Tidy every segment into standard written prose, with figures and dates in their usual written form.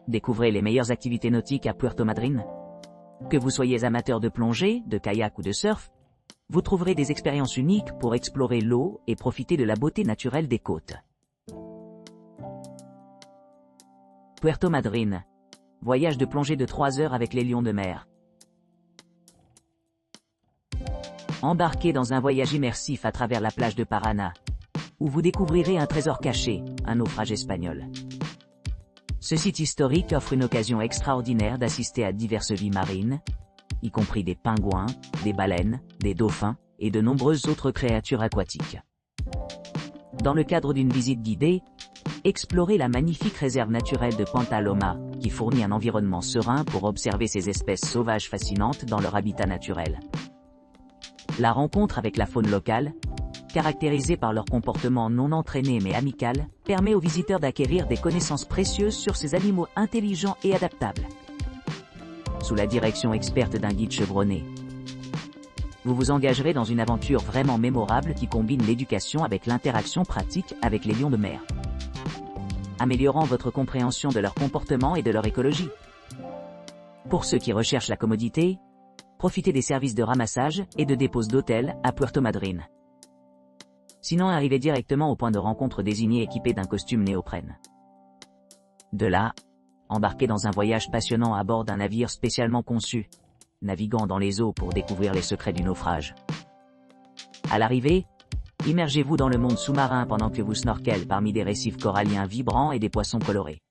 Découvrez les meilleures activités nautiques à Puerto Madryn. Que vous soyez amateur de plongée, de kayak ou de surf, vous trouverez des expériences uniques pour explorer l'eau et profiter de la beauté naturelle des côtes. Puerto Madryn. Voyage de plongée de 3 heures avec les lions de mer. Embarquez dans un voyage immersif à travers la plage de Parana, où vous découvrirez un trésor caché, un naufrage espagnol. Ce site historique offre une occasion extraordinaire d'assister à diverses vies marines, y compris des pingouins, des baleines, des dauphins, et de nombreuses autres créatures aquatiques. Dans le cadre d'une visite guidée, explorez la magnifique réserve naturelle de Pantaloma, qui fournit un environnement serein pour observer ces espèces sauvages fascinantes dans leur habitat naturel. La rencontre avec la faune locale, caractérisée par leur comportement non entraîné mais amical, permet aux visiteurs d'acquérir des connaissances précieuses sur ces animaux intelligents et adaptables. Sous la direction experte d'un guide chevronné, vous vous engagerez dans une aventure vraiment mémorable qui combine l'éducation avec l'interaction pratique avec les lions de mer, améliorant votre compréhension de leur comportement et de leur écologie. Pour ceux qui recherchent la commodité, profitez des services de ramassage et de dépose d'hôtels à Puerto Madryn. Sinon, arrivez directement au point de rencontre désigné équipé d'un costume néoprène. De là, embarquez dans un voyage passionnant à bord d'un navire spécialement conçu, naviguant dans les eaux pour découvrir les secrets du naufrage. À l'arrivée, immergez-vous dans le monde sous-marin pendant que vous snorkelez parmi des récifs coralliens vibrants et des poissons colorés.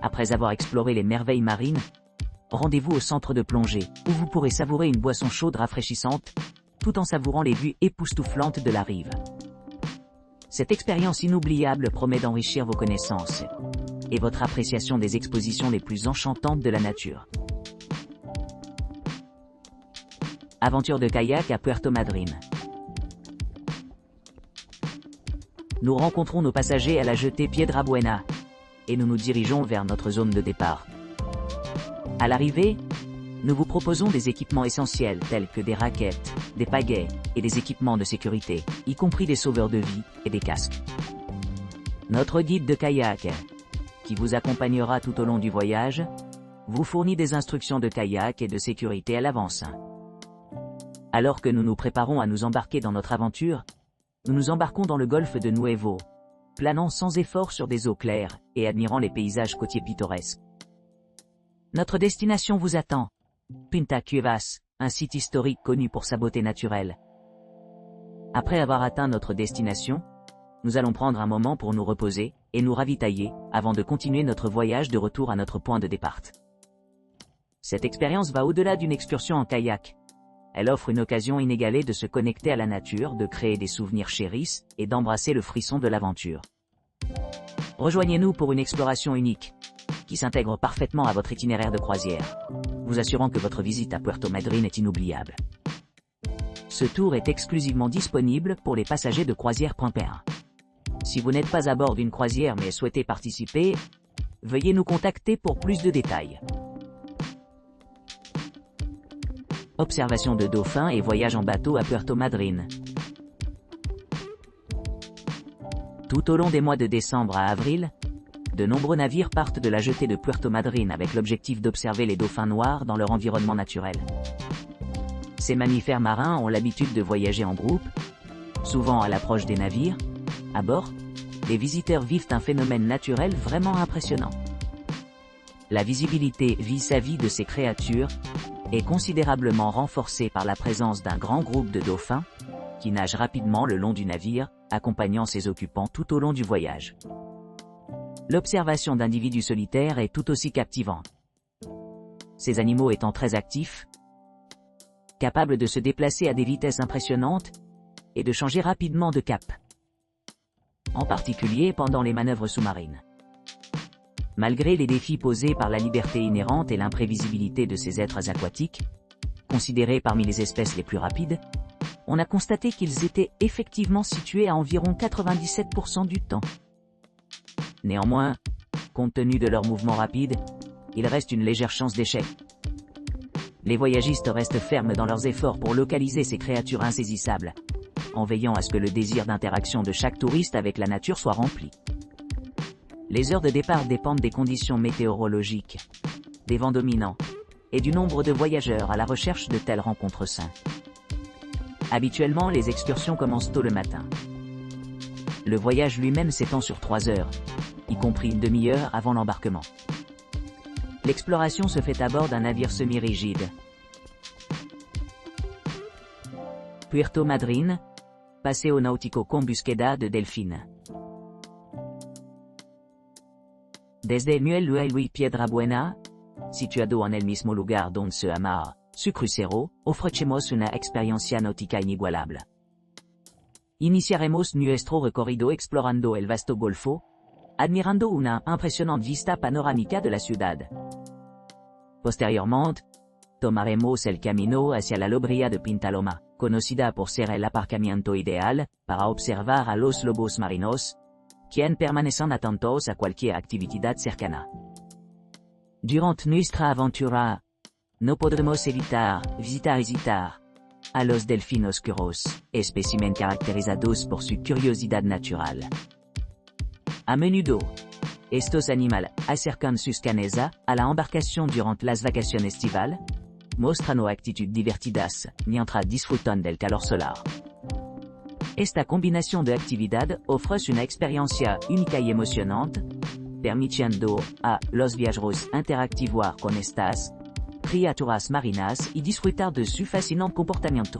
Après avoir exploré les merveilles marines, rendez-vous au centre de plongée, où vous pourrez savourer une boisson chaude rafraîchissante, tout en savourant les vues époustouflantes de la rive. Cette expérience inoubliable promet d'enrichir vos connaissances et votre appréciation des expositions les plus enchantantes de la nature. Aventure de kayak à Puerto Madryn. Nous rencontrons nos passagers à la jetée Piedra Buena, et nous nous dirigeons vers notre zone de départ. À l'arrivée, nous vous proposons des équipements essentiels tels que des raquettes, des pagaies et des équipements de sécurité, y compris des sauveurs de vie et des casques. Notre guide de kayak, qui vous accompagnera tout au long du voyage, vous fournit des instructions de kayak et de sécurité à l'avance. Alors que nous nous préparons à nous embarquer dans notre aventure, nous nous embarquons dans le golfe de Nuevo, planant sans effort sur des eaux claires et admirant les paysages côtiers pittoresques. Notre destination vous attend, Punta Cuevas, un site historique connu pour sa beauté naturelle. Après avoir atteint notre destination, nous allons prendre un moment pour nous reposer et nous ravitailler avant de continuer notre voyage de retour à notre point de départ. Cette expérience va au-delà d'une excursion en kayak. Elle offre une occasion inégalée de se connecter à la nature, de créer des souvenirs chéris et d'embrasser le frisson de l'aventure. Rejoignez-nous pour une exploration unique, qui s'intègre parfaitement à votre itinéraire de croisière, vous assurant que votre visite à Puerto Madryn est inoubliable. Ce tour est exclusivement disponible pour les passagers de croisière.pr. Si vous n'êtes pas à bord d'une croisière mais souhaitez participer, veuillez nous contacter pour plus de détails. Observation de dauphins et voyage en bateau à Puerto Madryn. Tout au long des mois de décembre à avril, de nombreux navires partent de la jetée de Puerto Madryn avec l'objectif d'observer les dauphins noirs dans leur environnement naturel. Ces mammifères marins ont l'habitude de voyager en groupe, souvent à l'approche des navires. À bord, les visiteurs vivent un phénomène naturel vraiment impressionnant. La visibilité vis-à-vis de ces créatures est considérablement renforcée par la présence d'un grand groupe de dauphins, qui nagent rapidement le long du navire, accompagnant ses occupants tout au long du voyage. L'observation d'individus solitaires est tout aussi captivante. Ces animaux étant très actifs, capables de se déplacer à des vitesses impressionnantes, et de changer rapidement de cap, en particulier pendant les manœuvres sous-marines. Malgré les défis posés par la liberté inhérente et l'imprévisibilité de ces êtres aquatiques, considérés parmi les espèces les plus rapides, on a constaté qu'ils étaient effectivement situés à environ 97% du temps. Néanmoins, compte tenu de leurs mouvements rapides, il reste une légère chance d'échec. Les voyagistes restent fermes dans leurs efforts pour localiser ces créatures insaisissables, en veillant à ce que le désir d'interaction de chaque touriste avec la nature soit rempli. Les heures de départ dépendent des conditions météorologiques, des vents dominants, et du nombre de voyageurs à la recherche de telles rencontres sains. Habituellement, les excursions commencent tôt le matin. Le voyage lui-même s'étend sur 3 heures, y compris une demi-heure avant l'embarquement. L'exploration se fait à bord d'un navire semi-rigide. Puerto Madryn, Paseo Náutico Combusqueda de Delfín. Desde el Muelle y Piedrabuena, situado en el mismo lugar donde se amarra su crucero, ofrecemos una experiencia náutica inigualable. Iniciaremos nuestro recorrido explorando el vasto golfo, admirando una impresionante vista panorámica de la ciudad. Posteriormente, tomaremos el camino hacia la Lobria de Pintaloma, conocida por ser el aparcamiento ideal para observar a los lobos marinos, quienes permanecen atentos a cualquier actividad cercana. Durante nuestra aventura, no podremos evitar visitar a los delfines oscuros, espécimen caracterizados por su curiosidad natural. A menudo, estos animales acercan sus canesas a la embarcación durante las vacaciones estivales, mostrando actitudes divertidas mientras disfrutan del calor solar. Esta combinación de actividad ofrece una experiencia única y emocionante, permitiendo a los viajeros interactuar con estas criaturas marinas y disfrutar de su fascinante comportamiento.